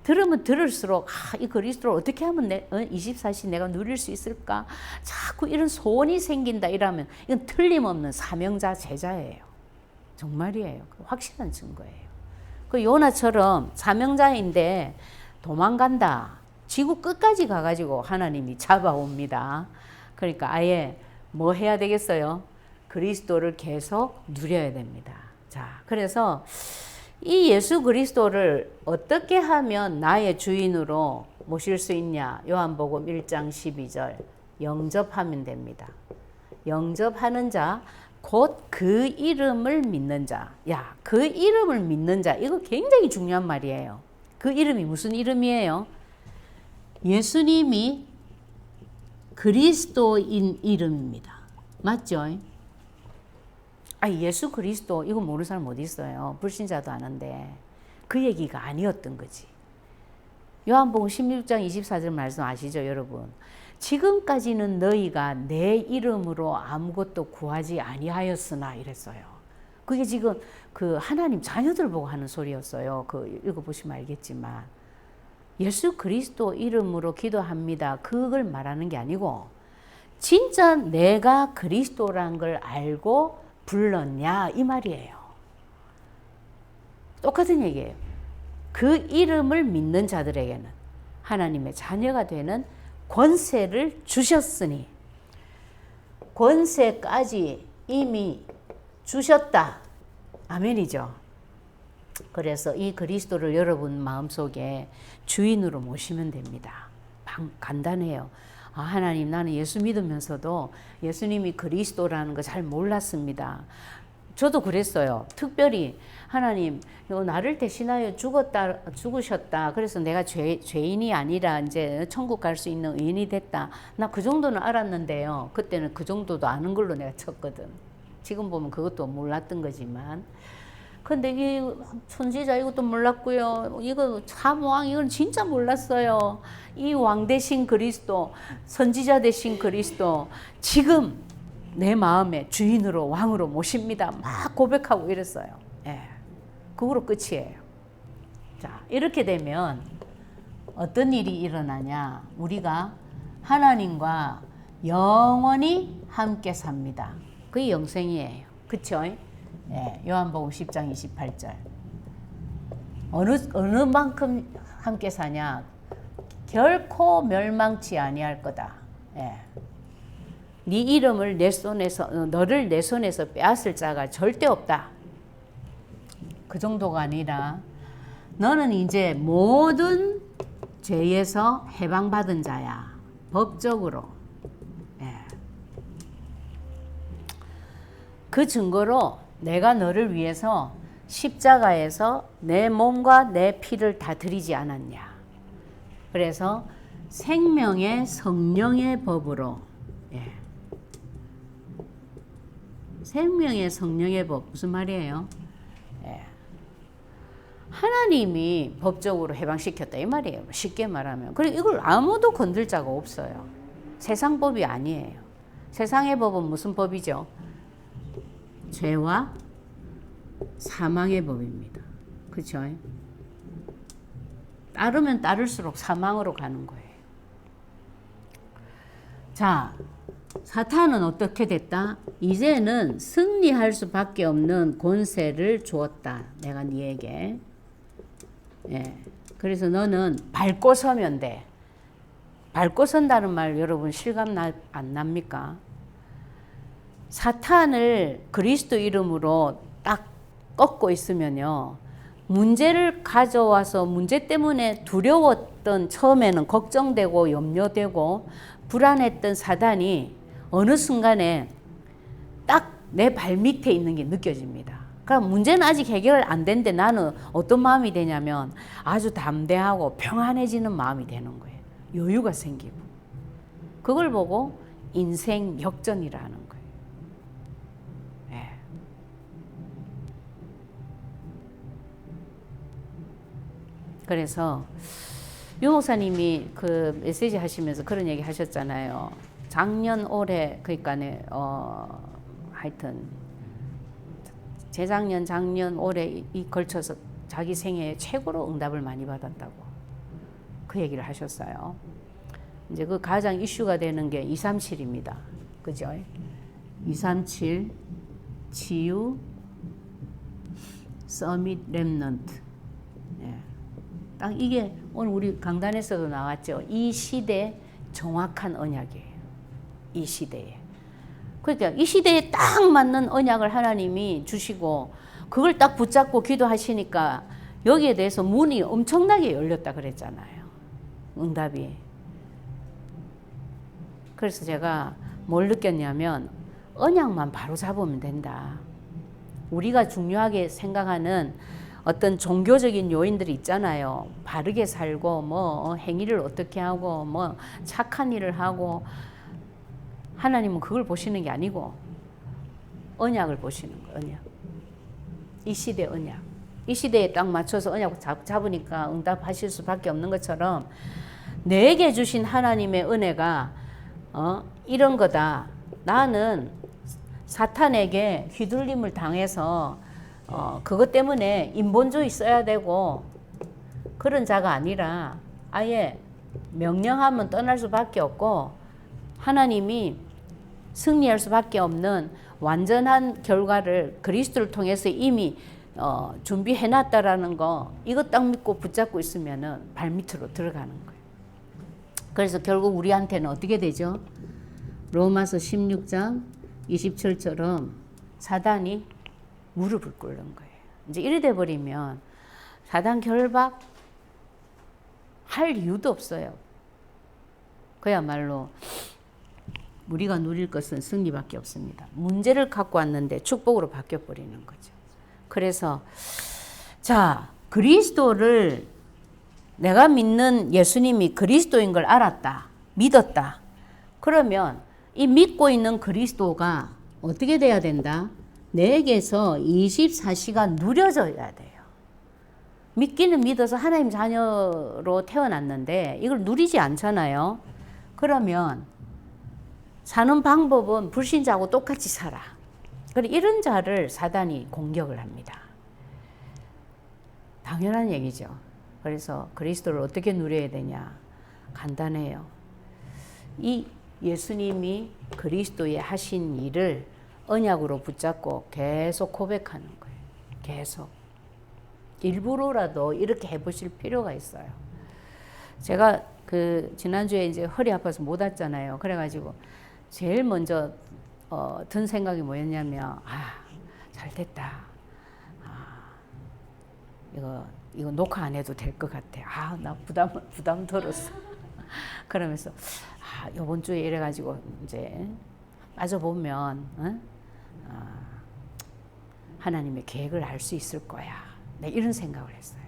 A: 들으면 들을수록 이 그리스도를 어떻게 하면 24시 내가 누릴 수 있을까? 자꾸 이런 소원이 생긴다 이러면 이건 틀림없는 사명자 제자예요. 정말이에요. 확실한 증거예요. 그 요나처럼 사명자인데 도망간다. 지구 끝까지 가가지고 하나님이 잡아옵니다. 그러니까 아예 뭐 해야 되겠어요? 그리스도를 계속 누려야 됩니다. 자, 그래서 이 예수 그리스도를 어떻게 하면 나의 주인으로 모실 수 있냐? 요한복음 1장 12절 영접하면 됩니다. 영접하는 자, 곧 그 이름을 믿는 자. 야, 그 이름을 믿는 자. 이거 굉장히 중요한 말이에요. 그 이름이 무슨 이름이에요? 예수님이 그리스도인 이름입니다. 맞죠? 예수 그리스도 이거 모르는 사람 어디 있어요? 불신자도 아는데 그 얘기가 아니었던 거지. 요한복음 16장 24절 말씀 아시죠, 여러분? 지금까지는 너희가 내 이름으로 아무것도 구하지 아니하였으나 이랬어요. 그게 지금 그 하나님 자녀들 보고 하는 소리였어요. 그 읽어보시면 알겠지만 예수 그리스도 이름으로 기도합니다. 그걸 말하는 게 아니고 진짜 내가 그리스도란 걸 알고 불렀냐 이 말이에요. 똑같은 얘기예요. 그 이름을 믿는 자들에게는 하나님의 자녀가 되는 권세를 주셨으니 권세까지 이미 주셨다. 아멘이죠. 그래서 이 그리스도를 여러분 마음속에 주인으로 모시면 됩니다. 간단해요. 하나님 나는 예수 믿으면서도 예수님이 그리스도라는 거 잘 몰랐습니다. 저도 그랬어요. 특별히 하나님 나를 대신하여 죽으셨다. 그래서 내가 죄인이 아니라 이제 천국 갈 수 있는 의인이 됐다. 나 그 정도는 알았는데요. 그때는 그 정도도 아는 걸로 내가 쳤거든. 지금 보면 그것도 몰랐던 거지만 근데 이 선지자 이것도 몰랐고요. 이거 사모왕 이건 진짜 몰랐어요. 이 왕 대신 그리스도, 선지자 대신 그리스도 지금 내 마음의 주인으로 왕으로 모십니다. 막 고백하고 이랬어요. 예, 그거로 끝이에요. 자, 이렇게 되면 어떤 일이 일어나냐? 우리가 하나님과 영원히 함께 삽니다. 그게 영생이에요. 그쵸? 예, 요한복음 10장 28절. 어느 만큼 함께 사냐? 결코 멸망치 아니할 거다. 예. 네 이름을 내 손에서 너를 내 손에서 빼앗을 자가 절대 없다. 그 정도가 아니라 너는 이제 모든 죄에서 해방받은 자야. 법적으로. 예. 그 증거로 내가 너를 위해서 십자가에서 내 몸과 내 피를 다 드리지 않았냐. 그래서 생명의 성령의 법으로, 예. 생명의 성령의 법 무슨 말이에요? 예. 하나님이 법적으로 해방시켰다 이 말이에요. 쉽게 말하면. 그리고 이걸 아무도 건들 자가 없어요. 세상 법이 아니에요. 세상의 법은 무슨 법이죠? 죄와 사망의 법입니다. 그렇죠? 따르면 따를수록 사망으로 가는 거예요. 자, 사탄은 어떻게 됐다? 이제는 승리할 수밖에 없는 권세를 주었다. 내가 네에게. 예. 그래서 너는 밟고 서면 돼. 밟고 선다는 말 여러분 실감 안 납니까? 사탄을 그리스도 이름으로 딱 꺾고 있으면요. 문제를 가져와서 문제 때문에 두려웠던 처음에는 걱정되고 염려되고 불안했던 사단이 어느 순간에 딱 내 발밑에 있는 게 느껴집니다. 그럼 문제는 아직 해결 안 됐는데 나는 어떤 마음이 되냐면 아주 담대하고 평안해지는 마음이 되는 거예요. 여유가 생기고. 그걸 보고 인생 역전이라는 거예요. 네. 그래서 유 목사님이 그 메시지 하시면서 그런 얘기 하셨잖아요. 작년 올해 그러니까네 하여튼 재작년 작년 올해 이 걸쳐서 자기 생애에 최고로 응답을 많이 받았다고 그 얘기를 하셨어요. 이제 그 가장 이슈가 되는 게 237입니다. 그죠? 237 치유 서밋 렘넌트. 예. 딱 이게 오늘 우리 강단에서도 나왔죠. 이 시대 정확한 언약이에요. 이 시대에. 그러니까 이 시대에 딱 맞는 언약을 하나님이 주시고 그걸 딱 붙잡고 기도하시니까 여기에 대해서 문이 엄청나게 열렸다 그랬잖아요. 응답이. 그래서 제가 뭘 느꼈냐면 언약만 바로 잡으면 된다. 우리가 중요하게 생각하는 어떤 종교적인 요인들이 있잖아요. 바르게 살고 뭐 행위를 어떻게 하고 뭐 착한 일을 하고 하나님은 그걸 보시는 게 아니고 언약을 보시는 거예요. 언약. 이 시대 언약. 이 시대에 딱 맞춰서 언약 잡으니까 응답하실 수밖에 없는 것처럼 내게 주신 하나님의 은혜가 이런 거다. 나는 사탄에게 휘둘림을 당해서 그것 때문에 인본주의 써야 되고 그런 자가 아니라 아예 명령하면 떠날 수밖에 없고 하나님이 승리할 수밖에 없는 완전한 결과를 그리스도를 통해서 이미 준비해놨다라는 거 이거 딱 믿고 붙잡고 있으면은 발밑으로 들어가는 거예요. 그래서 결국 우리한테는 어떻게 되죠? 로마서 16장 27처럼 사단이 무릎을 꿇는 거예요. 이제 이래 돼 버리면 사단 결박 할 이유도 없어요. 그야말로 우리가 누릴 것은 승리밖에 없습니다. 문제를 갖고 왔는데 축복으로 바뀌어 버리는 거죠. 그래서 자, 그리스도를 내가 믿는 예수님이 그리스도인 걸 알았다. 믿었다. 그러면 이 믿고 있는 그리스도가 어떻게 돼야 된다? 내게서 24시간 누려져야 돼요. 믿기는 믿어서 하나님 자녀로 태어났는데 이걸 누리지 않잖아요. 그러면 사는 방법은 불신자하고 똑같이 살아. 그리고 이런 자를 사단이 공격을 합니다. 당연한 얘기죠. 그래서 그리스도를 어떻게 누려야 되냐? 간단해요. 이 예수님이 그리스도에 하신 일을 언약으로 붙잡고 계속 고백하는 거예요. 계속. 일부러라도 이렇게 해보실 필요가 있어요. 제가 그 지난주에 이제 허리 아파서 못 왔잖아요. 그래가지고 제일 먼저 든 생각이 뭐였냐면, 잘 됐다. 이거 녹화 안 해도 될 것 같아. 나 부담 덜었어. 그러면서 이번 주에 이래가지고 이제 빠져보면 하나님의 계획을 알 수 있을 거야. 네, 이런 생각을 했어요.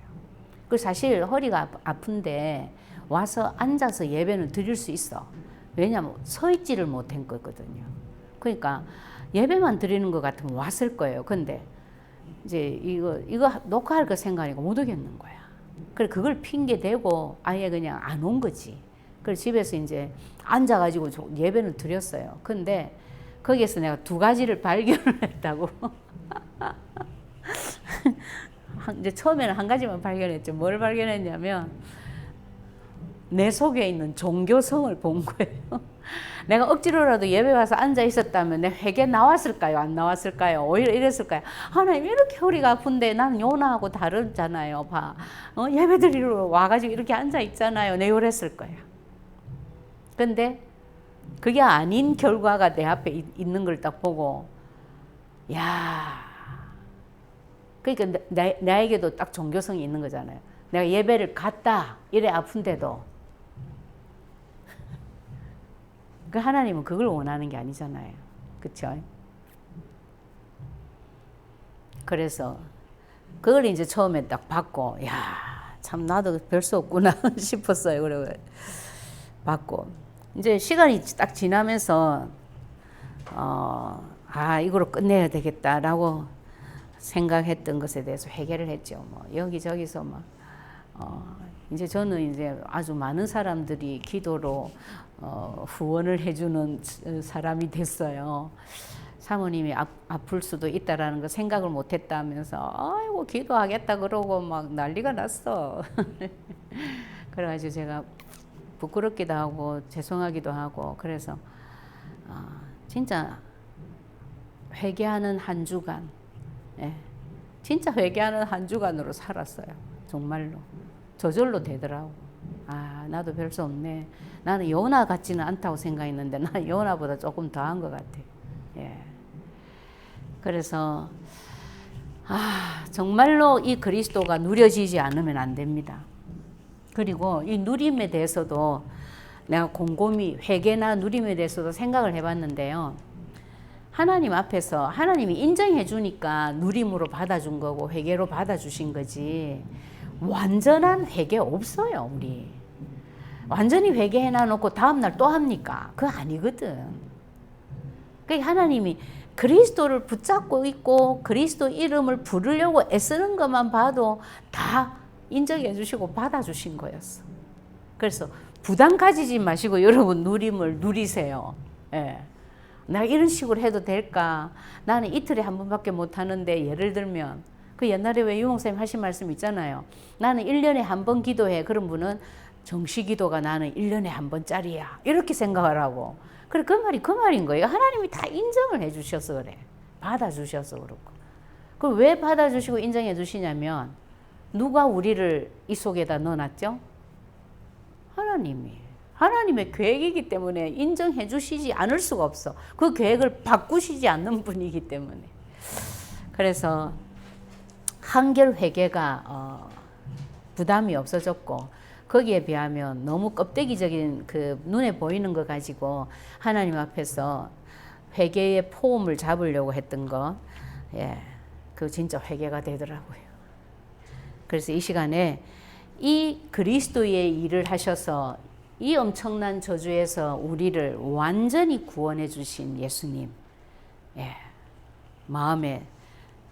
A: 그 사실 허리가 아픈데 와서 앉아서 예배는 드릴 수 있어. 왜냐하면 서 있지를 못한 거거든요. 그러니까 예배만 드리는 것 같으면 왔을 거예요. 근데 이제 이거 녹화할 거 생각하니까 못 오겠는 거야. 그래 그걸 핑계 대고 아예 그냥 안 온 거지. 그래서 집에서 이제 앉아가지고 예배는 드렸어요. 근데 거기에서 내가 두 가지를 발견을 했다고. 이제 처음에는 한 가지만 발견했죠. 뭘 발견했냐면 내 속에 있는 종교성을 본 거예요. 내가 억지로라도 예배 와서 앉아 있었다면 내 회개 나왔을까요? 안 나왔을까요? 오히려 이랬을까요? 하나님 이렇게 허리가 아픈데 나는 요나하고 다르잖아요. 예배 드리러 와가지고 이렇게 앉아 있잖아요. 내 이랬을 거예요. 근데 그게 아닌 결과가 내 앞에 있는 걸 딱 보고 그러니까 나에게도 딱 종교성이 있는 거잖아요. 내가 예배를 갔다 이래 아픈데도 그 하나님은 그걸 원하는 게 아니잖아요. 그렇죠? 그래서 그걸 이제 처음에 딱 받고 참 나도 별 수 없구나 싶었어요. 그래 받고 이제 시간이 딱 지나면서 이거로 끝내야 되겠다라고 생각했던 것에 대해서 회개를 했죠. 여기저기서 이제 저는 이제 아주 많은 사람들이 기도로 후원을 해주는 사람이 됐어요. 사모님이 아플 수도 있다라는 거 생각을 못했다면서 아이고 기도하겠다 그러고 막 난리가 났어. 그래가지고 제가 부끄럽기도 하고 죄송하기도 하고 그래서 진짜 회개하는 한 주간, 진짜 회개하는 한 주간으로 살았어요. 정말로 저절로 되더라고. 나도 별 수 없네. 나는 요나 같지는 않다고 생각했는데 나는 요나보다 조금 더한 것 같아. 그래서 정말로 이 그리스도가 누려지지 않으면 안 됩니다. 그리고 이 누림에 대해서도 내가 곰곰이 회개나 누림에 대해서도 생각을 해봤는데요. 하나님 앞에서 하나님이 인정해 주니까 누림으로 받아준 거고 회개로 받아주신 거지 완전한 회개 없어요. 우리 완전히 회개해 놔놓고 다음날 또 합니까? 그거 아니거든. 그러니까 하나님이 그리스도를 붙잡고 있고 그리스도 이름을 부르려고 애쓰는 것만 봐도 다 인정해 주시고 받아주신 거였어. 그래서 부담 가지지 마시고 여러분 누림을 누리세요. 내가 이런 식으로 해도 될까? 나는 이틀에 한 번밖에 못 하는데 예를 들면 그 옛날에 왜 유목사님 하신 말씀 있잖아요. 나는 1년에 한 번 기도해. 그런 분은 정시기도가 나는 1년에 한 번짜리야. 이렇게 생각을 하고. 그래 그 말이 그 말인 거예요. 하나님이 다 인정을 해 주셔서 그래. 받아주셔서 그렇고. 그걸 왜 받아주시고 인정해 주시냐면 누가 우리를 이 속에다 넣어놨죠? 하나님의 계획이기 때문에 인정해 주시지 않을 수가 없어. 그 계획을 바꾸시지 않는 분이기 때문에. 그래서 한결 회개가 부담이 없어졌고 거기에 비하면 너무 껍데기적인 그 눈에 보이는 거 가지고 하나님 앞에서 회개의 포음을 잡으려고 했던 거, 그 진짜 회개가 되더라고요. 그래서 이 시간에 이 그리스도의 일을 하셔서 이 엄청난 저주에서 우리를 완전히 구원해 주신 예수님, 마음에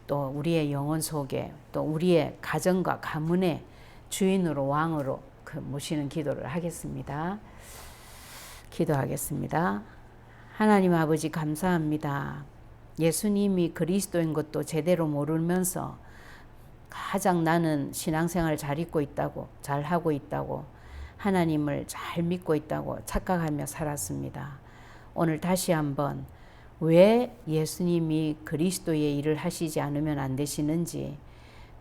A: 또 우리의 영혼 속에 또 우리의 가정과 가문의 주인으로 왕으로 모시는 기도를 하겠습니다. 기도하겠습니다. 하나님 아버지 감사합니다. 예수님이 그리스도인 것도 제대로 모르면서 가장 나는 신앙생활 잘 잊고 있다고, 잘 하고 있다고, 하나님을 잘 믿고 있다고 착각하며 살았습니다. 오늘 다시 한번 왜 예수님이 그리스도의 일을 하시지 않으면 안 되시는지,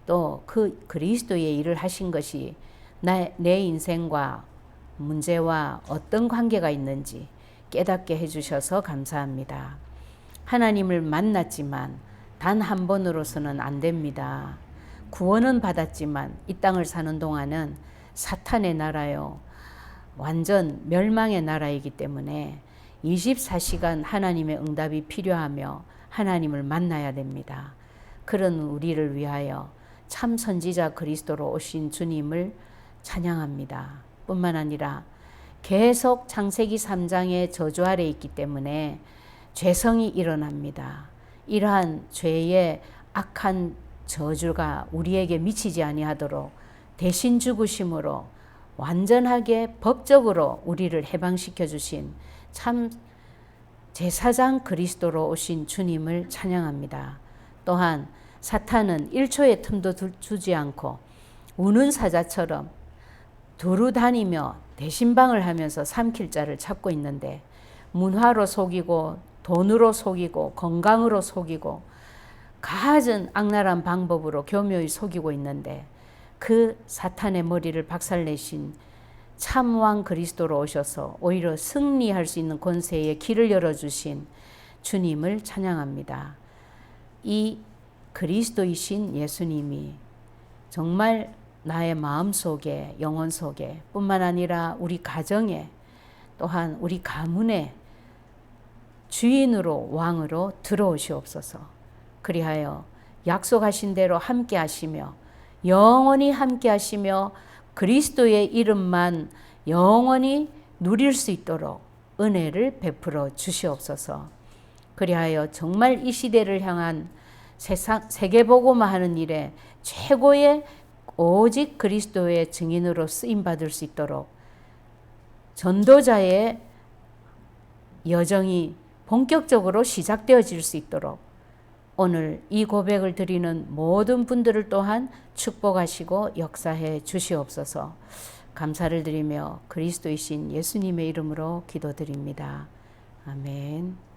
A: 또 그 그리스도의 일을 하신 것이 내 인생과 문제와 어떤 관계가 있는지 깨닫게 해주셔서 감사합니다. 하나님을 만났지만 단 한 번으로서는 안 됩니다. 구원은 받았지만 이 땅을 사는 동안은 사탄의 나라요, 완전 멸망의 나라이기 때문에 24시간 하나님의 응답이 필요하며 하나님을 만나야 됩니다. 그런 우리를 위하여 참 선지자 그리스도로 오신 주님을 찬양합니다. 뿐만 아니라 계속 창세기 3장의 저주 아래 있기 때문에 죄성이 일어납니다. 이러한 죄의 악한 저주가 우리에게 미치지 아니하도록 대신 죽으심으로 완전하게 법적으로 우리를 해방시켜 주신 참 제사장 그리스도로 오신 주님을 찬양합니다. 또한 사탄은 1초의 틈도 주지 않고 우는 사자처럼 두루 다니며 대신방을 하면서 삼킬 자를 찾고 있는데 문화로 속이고 돈으로 속이고 건강으로 속이고 갖은 악랄한 방법으로 교묘히 속이고 있는데 그 사탄의 머리를 박살내신 참왕 그리스도로 오셔서 오히려 승리할 수 있는 권세의 길을 열어주신 주님을 찬양합니다. 이 그리스도이신 예수님이 정말 나의 마음 속에, 영혼 속에 뿐만 아니라 우리 가정에, 또한 우리 가문에 주인으로 왕으로 들어오시옵소서. 그리하여 약속하신 대로 함께 하시며 영원히 함께 하시며 그리스도의 이름만 영원히 누릴 수 있도록 은혜를 베풀어 주시옵소서. 그리하여 정말 이 시대를 향한 세계복음화 하는 일에 최고의 오직 그리스도의 증인으로 쓰임받을 수 있도록 전도자의 여정이 본격적으로 시작되어질 수 있도록 오늘 이 고백을 드리는 모든 분들을 또한 축복하시고 역사해 주시옵소서. 감사를 드리며 그리스도이신 예수님의 이름으로 기도드립니다. 아멘.